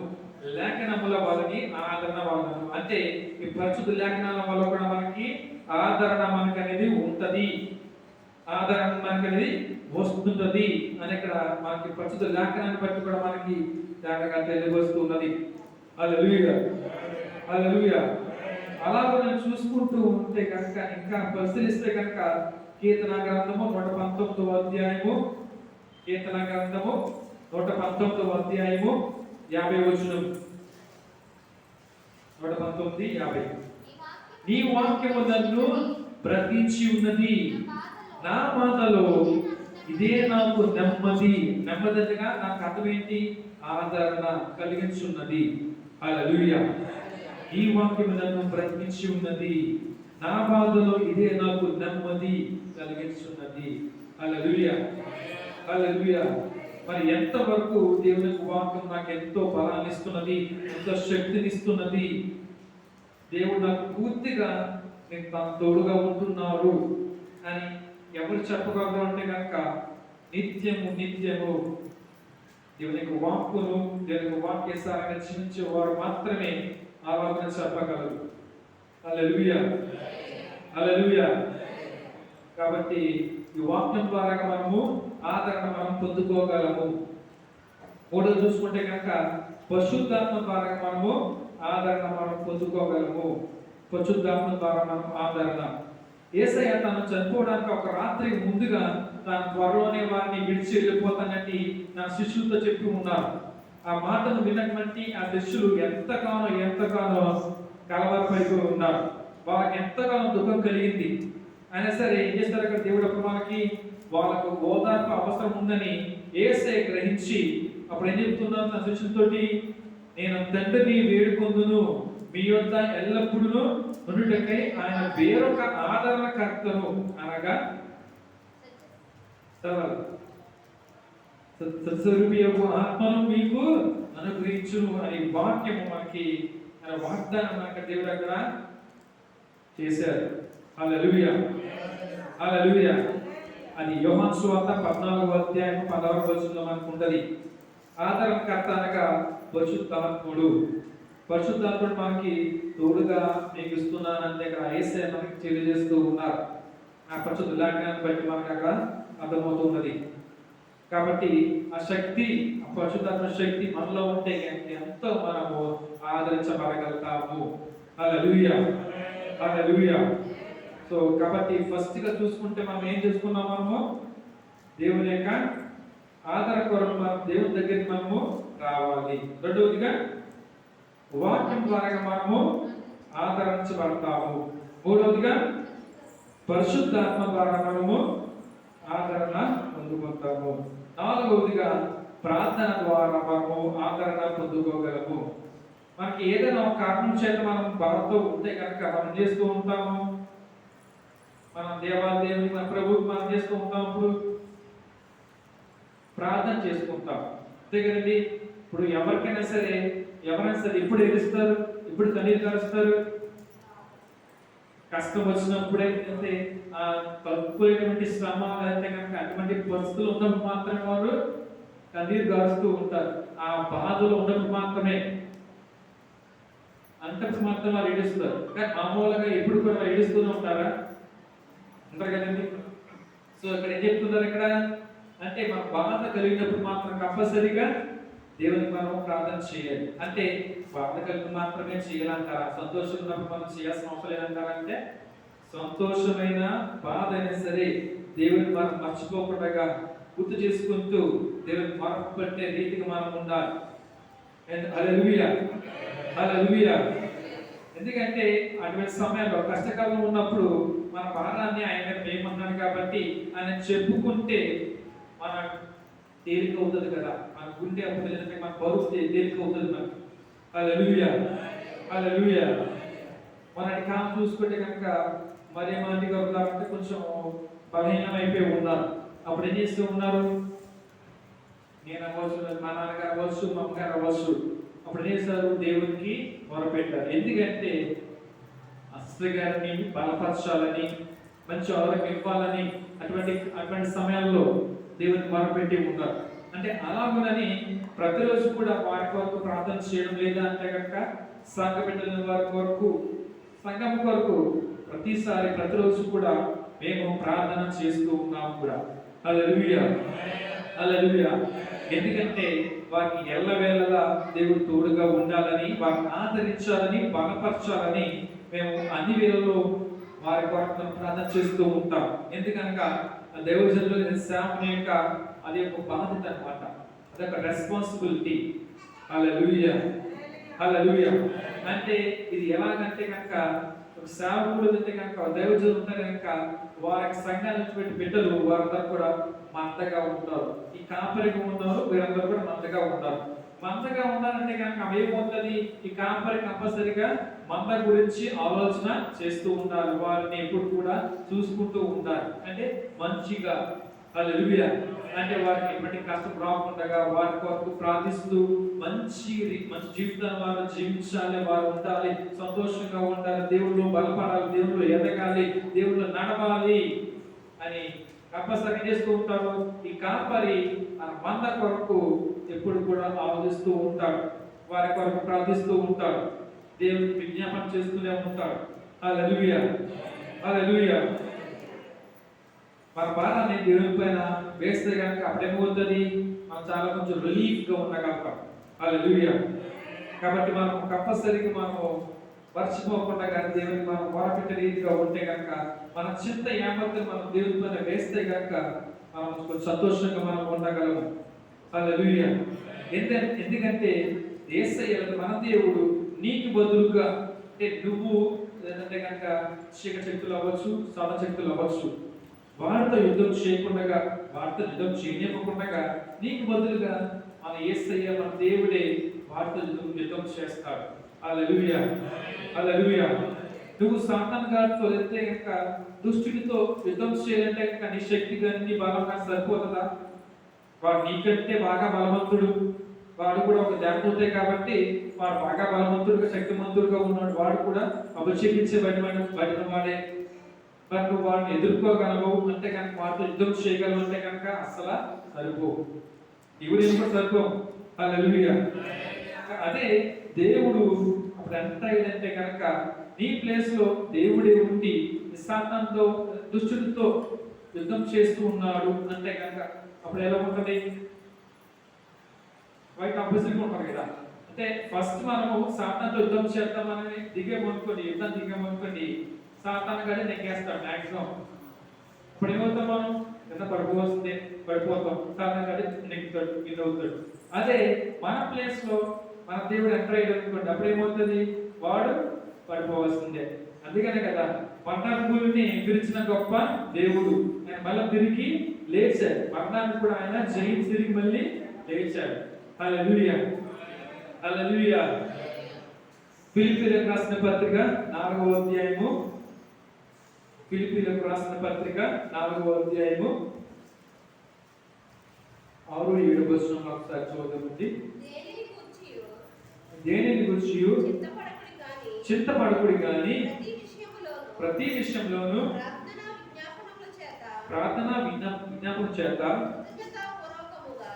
లేఖనముల వలని ఆదరణ వలనను అంటే ఈ పరిశుద్ధ లేఖనాల వల్ల కూడా మనకి ఆదరణ మనకు అనేది ఉంటది, ఆదరణ మనకు అనేది వస్తుంటది అని ఇక్కడ మనకి పరిశుద్ధ లేఖనాన్ని బట్టి కూడా మనకి తేడాగా తెలియవస్తున్నది. హల్లెలూయా, హల్లెలూయా. అలా మనం చూసుకుంటూ ఉంటే కనుక, ఇంకా పరిశీలిస్తే కనుక కీర్తన గ్రంథము 119వ అధ్యాయము, కీర్తన గ్రంథము 119వ అధ్యాయము 50వ వచనం. 119:50. నీ వాక్యము నన్ను బ్రతికించి ఉన్నది, నా మాటలో ఇదే నాకు నెమ్మది. నెమ్మదిగా నాకు అర్థం ఏంటి? ఆదరణ కలిగించున్నది. హల్లెలూయా. ఈ వాక్యము నన్ను బ్రతికించి ఉన్నది, నా బాధలో ఇదే నాకు నెమ్మది కలిగించున్నది. హల్లెలూయా, హల్లెలూయా. మరి ఎంతవరకు దేవుని యొక్క వాక్యం నాకు ఎంతో బలాన్ని ఇస్తున్నది, ఎంతో శక్తిని ఇస్తున్నది. దేవుడు నాకు పూర్తిగా నేను తన తోడుగా ఉంటున్నారు అని ఎవరు చెప్పగలరు అంటే కనుక నిత్యము నిత్యము దేవుని యొక్క వాక్కును, దేవుని యొక్క వాక్యసారంగా జీవించే వారు మాత్రమే ఆలోచన చెప్పగలరు. హల్లెలూయా, హల్లెలూయా. కాబట్టి ఈ వాక్యం ద్వారా మనము ఆదరణ మనం పొందుకోగలము. మూడో చూసుకుంటే కనుక పరిశుద్ధాత్మ ద్వారా మనము ఆదరణ మనం పొందుకోగలము. పరిశుద్ధాత్మ ద్వారా మనం ఆదరణ. యేసయ్య తను చనిపోవడానికి ఒక రాత్రి ముందుగా తాను త్వరలోనే వారిని విడిచి వెళ్ళిపోతానని నా శిష్యులతో చెప్పి ఉన్నారు. ఆ మాటను విన్నటువంటి ఆ శిష్యులు ఎంతగానో కలవరపడిపోయి ఉన్నారు. వాళ్ళకి ఎంతగానో దుఃఖం కలిగింది. అయినా సరే ఏం చేస్తారు అక్కడ దేవుడు అప్పుడు వాళ్ళకు ఓదార్పు అవసరం ఉందని యేసయ్య గ్రహించి అప్పుడు ఏం చెప్తున్నారు నా శిష్యులతోటి? నేను తండ్రిని వేడుకొందును, మీ యొద్ద ఎల్లప్పుడూ నుండుటకై ఆయన వేరొక ఆదరణకర్తను అనగా సత్స్వరూపియగు ఆత్మను మీకు అనుగ్రహించును అని వాక్యము మనకి వాగ్దానం మనకి దేవుడు అక్కడ చేశారు. హల్లెలూయా, హల్లెలూయా. అది యోహాను సువార్త 14వ అధ్యాయం 16వ వచనంలో మనకు ఉంటది. ఆదరణకర్త అనగా పరిశుద్ధాత్ముడు. పరిశుద్ధాత్ముడు మనకి తోడుగా మీకు ఇస్తున్నానంటే ఇక్కడ యేసయ్య మనకి తెలియజేస్తూ ఉన్నారు. ఆ పరిశుద్ధ లేఖనాన్ని బట్టి మనకు అక్కడ అర్థమవుతున్నది. కాబట్టి ఆ శక్తి, ఆ పరిశుద్ధాత్మ శక్తి మనలో ఉంటే ఎంతో మనము ఆదరించబడగలుగుతాము. హల్లెలూయా, హల్లెలూయా. సో కాబట్టి ఫస్ట్ గా చూసుకుంటే మనం ఏం చేసుకున్నాం? మనము దేవుని యొక్క ఆదరణ కొరకు మనం దేవుని దగ్గరికి మనము రావాలి. రెండవదిగా వాక్యం ద్వారా మనము ఆదరించబడతాము. మూడవదిగా పరిశుద్ధాత్మ ద్వారా మనము ఆదరణ పొందుకుంటాము. నాలుగవదిగా ప్రార్థన ద్వారా మనము ఆదరణ పొందుకోగలము. మనకి ఏదైనా ఒక కారణం చేత మనం బాధతో ఉంటే కనుక మనం చేస్తూ ఉంటాము, మన దేవాదేవుని మన ప్రభువుకి మనం చేస్తూ ఉంటాం, ఇప్పుడు ప్రార్థన చేసుకుంటాం అంతే కదండి. ఇప్పుడు ఎవరైనా సరే ఎప్పుడు ఏడుస్తారు, ఎప్పుడు కన్నీరు కారుస్తారు? కష్టం వచ్చినప్పుడే, అంటే ఆ తక్కువైనటువంటి శ్రమ అయితే కనుక అటువంటి పరిస్థితులు ఉన్నప్పుడు మాత్రమే వారు కన్నీరు కారుస్తూ ఉంటారు. ఆ బాధలు ఉన్నప్పుడు మాత్రమే, అంతకు మాత్రం వారు ఏడుస్తారు. కానీ మామూలుగా ఎప్పుడు కూడా ఏడుస్తూనే ఉంటారా? ఉంటారు కదండి. సో ఇక్కడ ఏం చెప్తున్నారు ఇక్కడ అంటే మన బాధ కలిగినప్పుడు మాత్రం కంపల్సరీగా దేవునికి మనం ప్రార్థన చేయాలి. అంటే బాధ కలిగి మాత్రమే చేయాలంటారా? సంతోషం ఉన్నప్పుడు మనం చేయాల్సిన అవసరం లేదంటారా? అంటే సంతోషమైన బాధ అయినా సరే దేవుని మనం మర్చిపోకుండా గుర్తు చేసుకుంటూ దేవుని మార్పు పట్టే రీతికి మనం ఉండాలి. హల్లెలూయా, హల్లెలూయా. ఎందుకంటే అటువంటి సమయంలో కష్టకాలం ఉన్నప్పుడు మన భారాన్ని ఆయన మీద వేయమన్నాడు కాబట్టి ఆయన చెప్పుకుంటే మన తేలిక అవుతుంది కదా, మన గుండె అప్పుడు ఏంటంటే మన బరువు తేలిక అవుతుంది మనకి. హల్లెలూయా, హల్లెలూయా. మనటి కాలం చూసుకుంటే కనుక మరి మంది గారు అంటే కొంచెం బలహీనం అయిపోయి ఉన్నారు. అప్పుడు ఏం చేస్తూ ఉన్నారు? నేను అవ్వచ్చు, మా నాన్నగారు అవ్వచ్చు, మా అమ్మగారు అవ్వచ్చు, అప్పుడు ఏం చేస్తారు? దేవునికి మొరపెట్టారు. ఎందుకంటే అస్సలు గారిని బలపరచాలని, మంచి ఆరోగ్యం ఇవ్వాలని అటువంటి సమయాల్లో దేవునికి మొరపెట్టి ఉంటారు. అంటే అలాగునని ప్రతిరోజు కూడా వారి కొరకు ప్రార్థన చేయడం లేదా అంటే కనుక సంఘ బిడ్డల వారి కొరకు, సంఘం కొరకు ప్రతిరోజు కూడా మేము ప్రార్థన చేస్తూ ఉన్నాము కూడా. హల్లెలూయా, హల్లెలూయా. ఎందుకంటే వారికి ఎల్లవేళలా దేవుడు తోడుగా ఉండాలని, వారిని ఆదరించాలని, బలపరచాలని మేము అన్ని వేళల్లో వారి కొరకు ప్రార్థన చేస్తూ ఉంటాం. ఎందుకనగా దైవజనులు సేవకుని యొక్క అది ఒక బాధ్యత అన్నమాట, అదొక రెస్పాన్సిబిలిటీ. హల్లెలూయా, హల్లెలూయా. అంటే ఇది ఎలాగంటే కనుక ఒక సేవకుడు అంటే కనుక దైవజనులు ఉంటారు కనుక వారికి సంఘాన్ని బిడ్డలు వారందరూ కూడా మందగా ఉంటారు. ఈ కాపరిగా ఉన్నారు, వీరందరూ కూడా మందగా ఉంటారు. మందగా ఉన్నారంటే కనుక ఏమవుతుంది? ఈ కాపరి కంపల్సరిగా మంద గురించి ఆలోచన చేస్తూ ఉంటారు, వారిని ఎప్పుడు కూడా చూసుకుంటూ ఉంటారు. అంటే మంచిగా, హల్లెలూయా, అంటే వారికి ఎటువంటి కష్టం రాకుండా వారి కొరకు ప్రార్థిస్తూ మంచి జీవితాన్ని వారు జీవించాలి, వారు ఉండాలి, సంతోషంగా ఉండాలి, దేవుళ్ళు బలపడాలి, దేవుళ్ళు ఎదగాలి, దేవుళ్ళు నడవాలి అని కంపల్సరీ ఏం చేస్తూ ఉంటారు? ఈ కాపరి మంద కొరకు ఎప్పుడు కూడా ఆలోచిస్తూ ఉంటాడు, వారి కొరకు ప్రార్థిస్తూ ఉంటాడు, దేవుడికి విజ్ఞాపన చేస్తూనే ఉంటాడు. హల్లెలూయా, హల్లెలూయా. మన భారాన్ని దేవుని పైన వేస్తే కనుక అప్పుడేమవుతుంది? మనం చాలా కొంచెం రిలీఫ్గా ఉండగలుగుతాం. హల్లెలూయా. కాబట్టి మనం కంపల్సరీగా మనము మర్చిపోకుండా కానీ దేవునికి మనం మొరపెట్టే రీతిగా ఉంటే కనుక మన చింత యావత్తు మనం దేవుని పైన వేస్తే కనుక మనం కొంచెం సంతోషంగా మనం ఉండగలము. హల్లెలూయా. ఎందుకంటే యేసయ్య మన దేవుడు నీకు బదులుగా, అంటే నువ్వు లేదంటే కనుక చీకటి శక్తులు అవ్వచ్చు, సమ శక్తులు అవ్వచ్చు, వారితో యుద్ధం చేయకుండా, వారితో యుద్ధం చేయనివ్వకుండా నీకు బదులుగా మన యేసయ్య మన దేవుడే వారితో యుద్ధం చేస్తాడు. హల్లెలూయా, హల్లెలూయా. నువ్వు సాతాను గారితో వెళ్తే కనుక దుష్టుడితో యుద్ధం చేయాలంటే కనుక నీ శక్తి కానీ నీ బలం కానీ సరిపోతుందా? వాడు నీకంటే బాగా బలవంతుడు, వాడు కూడా ఒక దేవతే కాబట్టి వాడు బాగా బలవంతుడుగా శక్తిమంతుడుగా ఉన్నాడు, వాడు కూడా అభిషేకించబడిన వాడే. మరి నువ్వు వాడిని ఎదుర్కోగలవు అంటే కనుక వాటితో యుద్ధం చేయగలవు అంటే కనుక అసలు సరిపోవు, ఇవి కూడా సరిపోవు. హల్లెలూయా. అదే దేవుడు అప్పుడు ఎంత అయిందంటే కనుక నీ ప్లేస్ లో దేవుడే ఉండి సాతానుతో దుష్టుడితో యుద్ధం చేస్తూ ఉన్నాడు అంటే కనుక అప్పుడు ఎలా ఉంటుంది? వైట్ ఆపోజిట్ ఉంటారు కదా. అంటే ఫస్ట్ మనము సాతానుతో యుద్ధం చేద్దామని యుద్ధం దిగమనుకోండి, సాతాను గడి నెగ్గేస్తాడు మ్యాక్సిమం. ఇప్పుడు ఏమవుతాం? మనం ఎంత పడిపోతాం, సాతాను గడి నెగ్గుతాడు, మీద అవుతాడు. అదే మన ప్లేస్ లో మన దేవుడు ఎంటర్ అయ్యాడు అనుకోండి, అప్పుడు ఏమవుతుంది? వాడు పడిపోవాల్సిందే. అందుకనే కదా మరణాన్ని పిలిచిన గొప్ప దేవుడు ఆయన మళ్ళీ తిరిగి లేచాడు, మరణాన్ని కూడా ఆయన జయించి తిరిగి మళ్ళీ లేచాడు. హల్లెలూయా, హల్లెలూయా. ఫిలిప్పీలకు రాసిన పత్రిక 4వ అధ్యాయము, ఫిలిప్పీలకు రాసిన పత్రిక 4వ అధ్యాయము 6-7 వచనం ఒకసారి చూద్దామండి. దేనిని గురించి చింతపడకుడి కానీ ప్రతి విషయంలోనూ ప్రార్థన విజ్ఞాపన చేత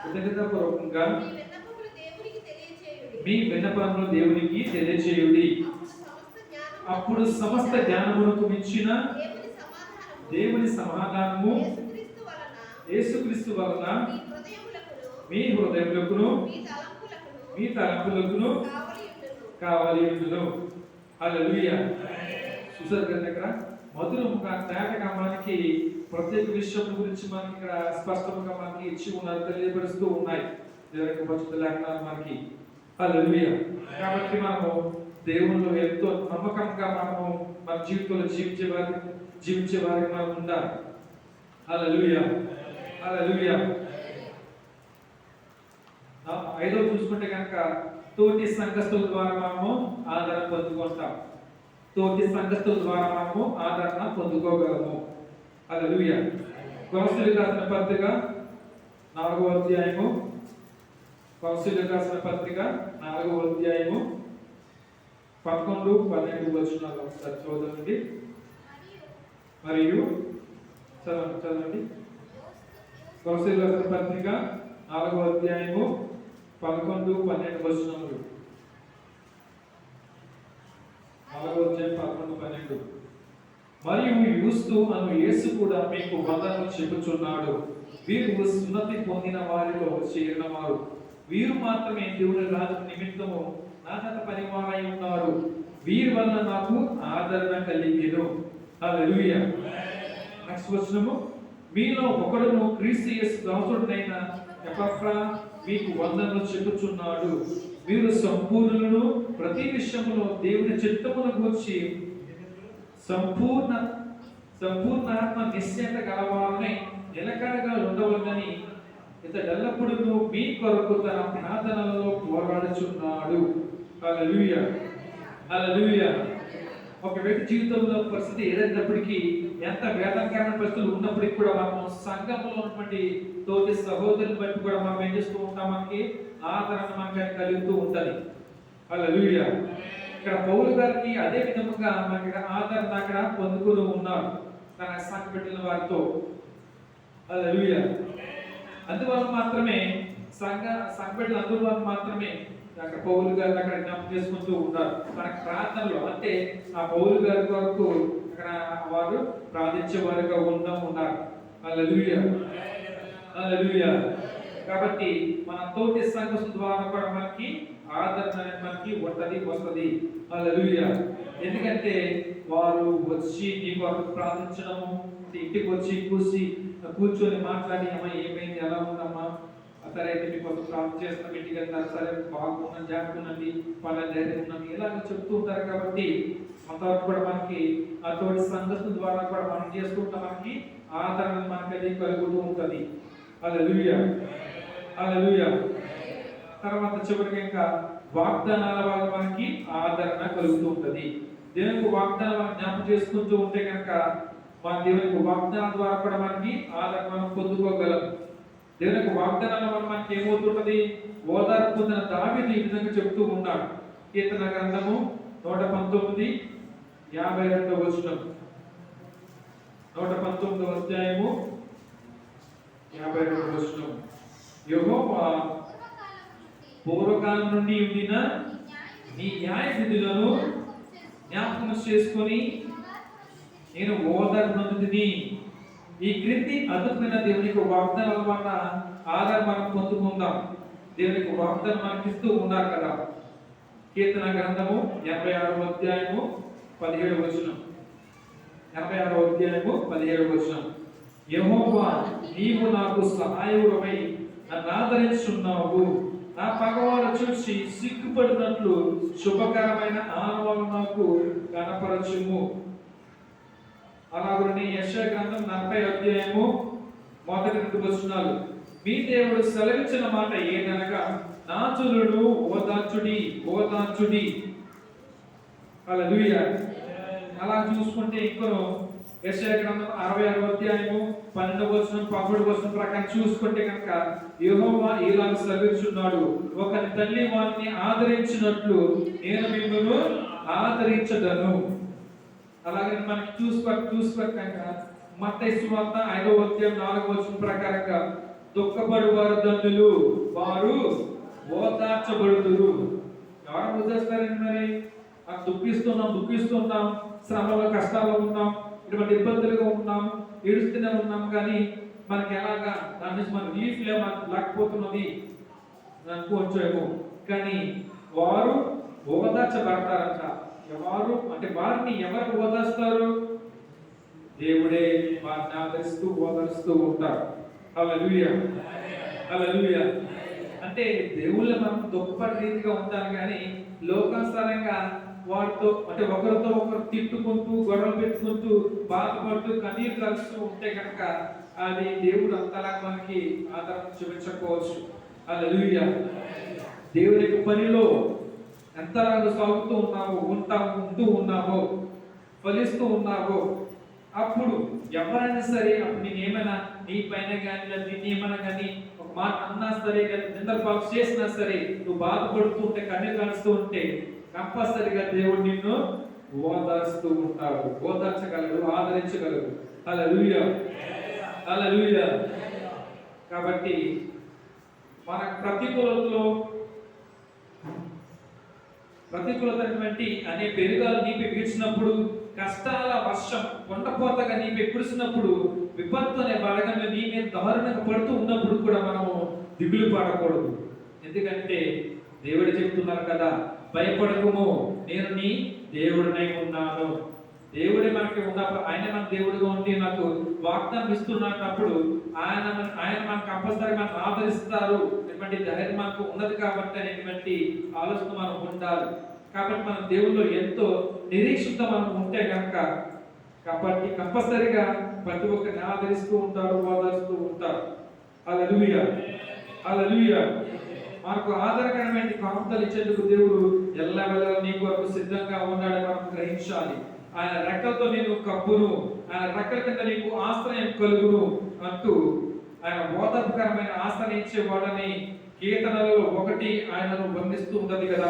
కృతజ్ఞతాపూర్వకంగా మీ విన్నపములు దేవునికి తెలియచేయుడి. అప్పుడు సమస్త జ్ఞానమునకు మించిన దేవుని సమాధానము యేసుక్రీస్తు వలన మీ హృదయములకును మీ తలంపులకును కావలియుండును. హల్లెలూయా. చూసారు కదా ఇక్కడ మధురముగా తేటగా మనకి ప్రత్యేక విషయం గురించి మనకి ఇక్కడ స్పష్టంగా మనకి ఇచ్చి ఉన్నారు, తెలియపరుస్తూ ఉన్నాయి దేవుని పరిశుద్ధ లేఖనాలు మనకి. హల్లెలూయా. కాబట్టి మనము దేవుళ్ళు ఎంతో నమ్మకంగా మనము మన జీవితంలో జీవించే వారికి మనం ఉండాలి. హల్లెలూయా, హల్లెలూయా. ఐదో చూసుకుంటే కనుక తోటి సంఘస్థుల ద్వారా మనము ఆదరణ పొందుకుంటాం. తోటి సంఘస్థుల ద్వారా మనము ఆదరణ పొందుకోగలము. హల్లెలూయా. కొలస్సీయులకు రాసిన పత్రిక 4వ అధ్యాయము, కొలస్సీయులకు రాసిన పత్రిక 4వ అధ్యాయము 11, 12 వచనాలు ఒకసారి చదవండి. మరియు చదవండి. కొలస్సీయులకు రాసిన పత్రిక 4వ అధ్యాయము 11, 12 వచనములు. 4వ అధ్యాయం 11, 12. మరియు యూస్తు అను యేసు కూడా మీకు వందనములు చెప్పుచున్నాడు. వీరు సున్నతి పొందిన వారిలో చేరిన వారు. వీరు మాత్రమే దేవుని రాజు నిమిత్తము నా చేత పనివారై ఉన్నారు. వీరి వలన నాకు ఆదరణ కలిగెను. హల్లెలూయా. నెక్స్ట్ వచనము, మీలో ఒకడును క్రీస్తు యేసు దాసుడైన ఎపఫ్రా మీకు వందనములు చెప్పుచున్నాడు. మీరు సంపూర్ణులను, ప్రతి విషయములో దేవుని చిత్తమును గూర్చి సంపూర్ణ ఆత్మ నిశ్చయత గలవారని నిలకడగా ఉండవలనని ఇతడు ఎల్లప్పుడూ మీ కొరకు తన ప్రార్థనలలో పోరాడుచున్నాడు. హల్లెలూయా, హల్లెలూయా. ఒక వ్యక్తి జీవితంలో పరిస్థితి ఏదైనప్పటికీ, ఎంత వేదనకరమైన పరిస్థితులు ఉన్నప్పటికీ కూడా మనం సంఘంలో ఉన్నటువంటి తోటి సహోదరుని బట్టి కూడా మనం ఏం చేస్తూ ఉంటాం, మనకి ఆదరణ మనకి కలుగుతూ ఉంటది. హల్లెలూయా. ఇక్కడ పౌలు గారికి అదే విధముగా మనకి ఆదరణ అక్కడ పొందుకుని ఉన్నారు తన సంఘ పెట్టిన వారితో. హల్లెలూయా. అందువల్ల మాత్రమే సంఘ పెట్టిన అందువల్ల మాత్రమే అక్కడ పౌలు గారు అక్కడ జ్ఞాపకం చేసుకుంటూ ఉన్నారు మన ప్రార్థనలో. అంటే ఆ పౌలు గారి కొరకు అక్కడ వారు ప్రార్థించే వారుగా ఉన్నారు. హల్లెలూయా, హల్లెలూయా. కాబట్టి మన తోటి సంఘం ద్వారా కూడా మనకి ఆదరణ మనకి వస్తది. హల్లెలూయా. ఎందుకంటే వారు వచ్చి నీ కొరకు ప్రార్థించడము, ఇంటికి వచ్చి కూర్చొని మాట్లాడి, అమ్మా ఏమైంది, ఎలా ఉందమ్మా, సరే అయితే మీకోసం ప్రార్థన చేస్తాం, ఇంటికి వెళ్తారు, సరే బాగున్నాను, జాగ్రత్తనండి, పనులు ధైర్యం ఉన్నాను, ఇలాగ చెప్తూ ఉంటారు. కాబట్టి అంతవరకు కూడా మనకి అటువంటి సంఘం ద్వారా కూడా మనం చేసుకుంటా మనకి ఆదరణ మనకి కలుగుతూ ఉంటది. హల్లెలూయా, హల్లెలూయా. తర్వాత చివరికి ఇంకా వాగ్దానాల వల్ల మనకి ఆదరణ కలుగుతూ ఉంటది. దేవునికి వాగ్దానం మనం జ్ఞాపకం చేసుకుంటూ ఉంటే కనుక మన దేవునికి వాగ్దానం ద్వారా కూడా మనకి ఆదరణ మనం పొందుకోగలం. దేవునికి వాగ్దానాల వల్ల మనకి ఏమవుతుంటది, ఓదార్పు పొందిన దావీదు ఈ విధంగా చెప్తూ ఉన్నాడు. కీర్తన గ్రంథము 119, 52వ వచనం. 119వ అధ్యాయము 52వ వచనం. యెహోవా పూర్వకాలం నుండి ఉండిన నీ న్యాయ విధులను జ్ఞాపకం చేసుకొని నేను ఓదార్పునందుని. ఈ క్రింది అద్భుతమైన దేవునికి వాగ్దానాల వల్ల ఆదరణ మనం పొందుకుందాం. దేవునికి వాగ్దానం మనకి ఇస్తూ ఉన్నారు కదా. కీర్తన గ్రంథము 86వ అధ్యాయము 17వ వచనం. 86వ అధ్యాయము 17వ వచనం. యెహోవా నీవు నాకు సహాయకుడవై నన్ను ఆదరించున్నావు. నా పగవారు చూసి సిగ్గుపడినట్లు శుభకరమైన ఆనవాలు నాకు కనపరచుము. అలాగే యెషయా గ్రంథం 40వ అధ్యాయము 1-2 వచనాలు. మీ దేవుడు సెలవిచ్చిన మాట ఏదనగా, నాచులను ఓదార్చుడి. హల్లెలూయా. అలా చూసుకుంటే ఇంకొను యెషయా గ్రంథం 66వ అధ్యాయము 12వ వచనం 13వ వచనం ప్రకారం చూసుకుంటే కనుక యెహోవా ఇలాగ సెలవిస్తున్నాడు, ఒకని తల్లి వారిని ఆదరించినట్లు నేను మిమ్మల్ని ఆదరించదను. అలాగే మనకి చూసుకోక మత్తయి సువార్త 5వ అధ్యాయం 4వ వచనం ప్రకారంగా దుఃఖపడు వారు ధన్యులు, వారు ఓదార్చబడుదురు. ఎవరు ఓదార్స్తారండి? మరి దుఃఖిస్తున్నాం, శ్రమలో కష్టాల్లో ఉన్నాం, ఇటువంటి ఇబ్బందులుగా ఉన్నాం, ఏడుస్తూనే ఉన్నాం, కానీ మనకి ఎలాగా దాని నుంచి మన రిలీఫ్ లేకపోతున్నది అనుకోవచ్చేమో. కానీ వారు ఓదార్చబడతారంట. ఎవరు అంటే వారిని ఎవరు ఓదార్స్తారు? దేవుడే వారిని ఆదరిస్తూ ఓదార్స్తూ ఉంటారు. హల్లెలూయా, హల్లెలూయా. అంటే దేవుళ్ళ మనం దుఃఖపడే రీతిగా ఉంటారు, కానీ లోకానుసారంగా వారితో అంటే ఒకరితో ఒకరు తిట్టుకుంటూ గొడవలు పెట్టుకుంటూ బాధపడుతూ కన్నీరు కలుస్తూ ఉంటే కనుక అది దేవుడు అంతలా మనకి ఆదరణ చూపించకపోవచ్చు. హల్లెలూయా. దేవుని యొక్క పనిలో ఎంతలాగా సాగుతూ ఉన్నావో ఉంటూ ఉన్నావో ఫలిస్తూ ఉన్నావో అప్పుడు ఎవరైనా సరే అప్పుడు నేనేమైనా నీ పైన కానీ నేనేమైనా కానీ ఒక మాట అన్నా సరే కానీ నిందలు చేసినా సరే నువ్వు బాధపడుతూ ఉంటే కన్నీరు కాలుస్తూ ఉంటే కంపల్సరిగా దేవుడు నిన్ను ఓదార్స్తూ ఉంటాడు, ఓదార్చగలడు, ఆదరించగలడు. హల్లెలూయా, హల్లెలూయా. కాబట్టి మన ప్రతికూలతటువంటి అనే పెరుగాలు నీపై వీచినప్పుడు, కష్టాల వర్షం కొండపోతగా నీపై కురిసినప్పుడు, విపత్తు అనే బలగంలో నీ మీద దారుణంగా పడుతూ ఉన్నప్పుడు కూడా మనము దిగులు పడకూడదు. ఎందుకంటే దేవుడు చెప్తున్నారు కదా, భయపడకుము, నేను నీ దేవుడినై ఉన్నాను. దేవుడే మనకి ఉన్నప్పుడు, ఆయన మన దేవుడిగా ఉండి నాకు వాగ్దానం ఇస్తున్నప్పుడు ఆయన మనకు కంపల్సరీ మనకు ఆదరిస్తారు ఎటువంటి ధైర్యం మనకు ఉన్నది కాబట్టి అనేటువంటి ఆలోచన మనం ఉండాలి. కాబట్టి మనం దేవుల్లో ఎంతో నిరీక్షిత మనం ఉంటే కనుక కాబట్టి కంపల్సరీగా ప్రతి ఒక్కరిని ఆదరిస్తూ ఉంటారు, ఓదారుస్తూ ఉంటారు. హల్లెలూయా, హల్లెలూయా. మనకు ఆధారకరమైన కాపుదలు ఇచ్చేందుకు దేవుడు ఎల్లవేళలా నీ కొరకు సిద్ధంగా ఉన్నాడని మనం గ్రహించాలి. ఆయన రెక్కలతో నేను కప్పును, ఆయన రెక్కల కింద నీకు ఆశ్రయం కలుగును అంటూ ఆయన ఓదార్పుకరమైన ఆశ్రయం ఇచ్చేవాడని కీర్తనలలో ఒకటి ఆయనను బంధిస్తూ ఉన్నది కదా.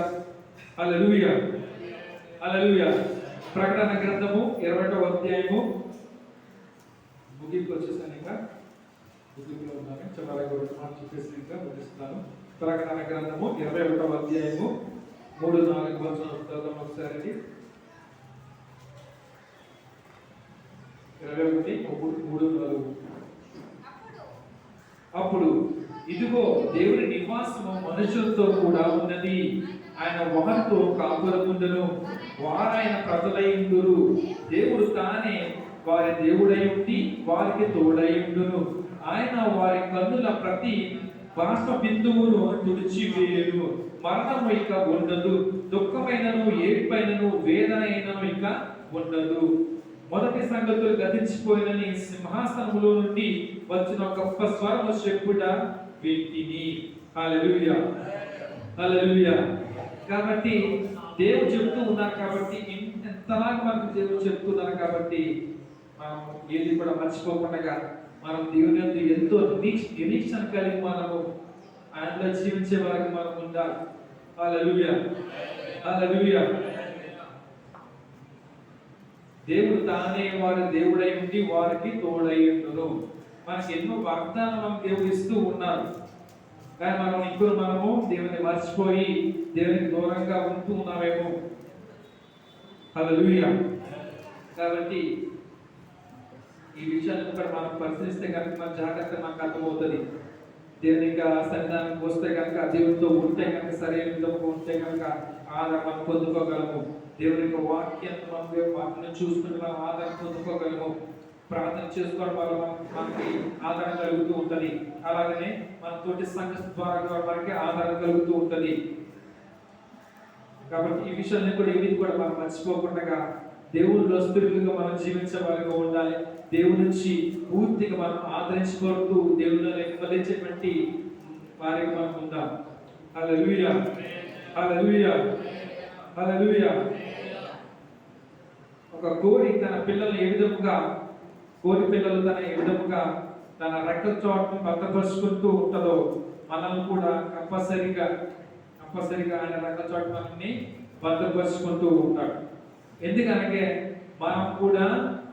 హల్లెలూయా, హల్లెలూయా. ప్రకటన గ్రంథము 21వ అధ్యాయము ముగింపు వచ్చేసాను. ఇంకా ముగింపులో ఉన్నాను, చివరిగా మాట చెప్పేసి ఇంకా ముగిస్తున్నాను. ప్రకటన గ్రంథము 21వ అధ్యాయము 3-4 వచనాలు ఒకసారి. 21:3-4. అప్పుడు ఇదిగో దేవుని నివాసము మనుషులతో కూడా ఉన్నది, ఆయన వారితో కాపురముండును, వారాయన ప్రజలై ఉండురు. దేవుడు తానే వారి దేవుడై ఉండి వారికి తోడై ఉండును. ఆయన వారి కన్నుల ప్రతి బాష్ప బిందువును తుడిచివేయును. మరణము ఇక ఉండదు, దుఃఖమైనను ఏడ్పైనను వేదన అయినను ఇక ఉండదు. మొదటి సంగతులు గతించిపోయినని సింహాసనములో నుండి వచ్చిన గొప్ప స్వరము చెప్పుట వింటిని. హల్లెలూయా, హల్లెలూయా. కాబట్టి దేవుడు చెప్తూ ఉన్నారు కాబట్టి, ఎంతలాగా మనకు దేవుడు చెప్తున్నారు కాబట్టి మనం ఏది కూడా మర్చిపోకుండా మనం దేవుని యందు ఎంతో నిరీక్షణ కలిగి మనము ఆయనలో జీవించే వారికి మనం ఉండాలి. హల్లెలూయా, హల్లెలూయా. దేవుడు తానే వారి దేవుడై ఉండి వారికి తోడై ఉండును. మనకి ఎన్నో వాగ్దానాలు మనం దేవుడు ఇస్తూ ఉన్నారు, కానీ మనం ఇప్పుడు మనము దేవుని మర్చిపోయి దేవునికి దూరంగా ఉంటూ ఉన్నామేమో. హల్లెలూయా. కాబట్టి ఈ విషయాన్ని కూడా మనం పరిశీలిస్తే కనుక మన జాగ్రత్త మనకు అర్థమవుతుంది. దేవుని యొక్క సన్నిధానానికి వస్తే కనుక, దేవునితో ఉంటే కనుక, సరైన విధంగా ఉంటే కనుక ఆదరణ మనం పొందుకోగలము. దేవుని యొక్క వాక్యాన్ని వాటిని చూసుకుని మనం ఆదరణ పొందుకోగలము. ప్రార్థన చేసుకోవడం వల్ల మనకి ఆదరణ కలుగుతూ ఉంటుంది. అలాగనే మన తోటి సంఘ ద్వారా మనకి ఆదరణ కలుగుతూ ఉంటుంది. కాబట్టి ఈ విషయాన్ని కూడా ఏది కూడా మనం మర్చిపోకుండా దేవునిలో స్థిరులుగా మనం జీవించే వారిగా ఉండాలి. దేవుని నుంచి పూర్తిగా మనం ఆదరించబడుతూ దేవునిలో ఫలించేటువంటి వారిగా మనం ఉందాం. హల్లెలూయా, హల్లెలూయా, హల్లెలూయా. ఒక కోడి తన పిల్లలు ఏ విధముగా, కోడి పిల్లలు ఏ విధముగా తన రెక్కల చోటును భద్రపరుచుకుంటూ ఉంటుందో, మనల్ని కూడా కంపల్సరిగా ఆయన రెక్కల చోటు మనల్ని భద్రపరుచుకుంటూ ఉంటాడు. ఎందుకంటే మనం కూడా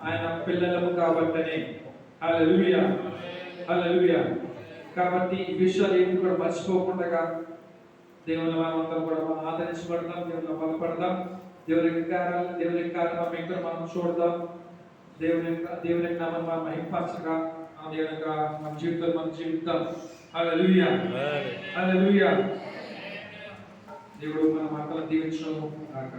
ఆయన పిల్లలము కాబట్టనే. హల్లెలూయా, హల్లెలూయా. కాబట్టి ఈ విషయాలు ఏమి కూడా మర్చిపోకుండా దేవుని మనమందరం కూడా మనం ఆదరించబడతాం, దేవుని బలపడదాం, దేవుని కార్యం ఇంకా మనం చూడదాం. దేవుని నామం మనం మహింపరచగా ఆ దేవుని మన జీవితంలో మనం జీవితాం. హల్లెలూయా, హల్లెలూయా. దేవుడు మన మాటలను దీవించును కాక.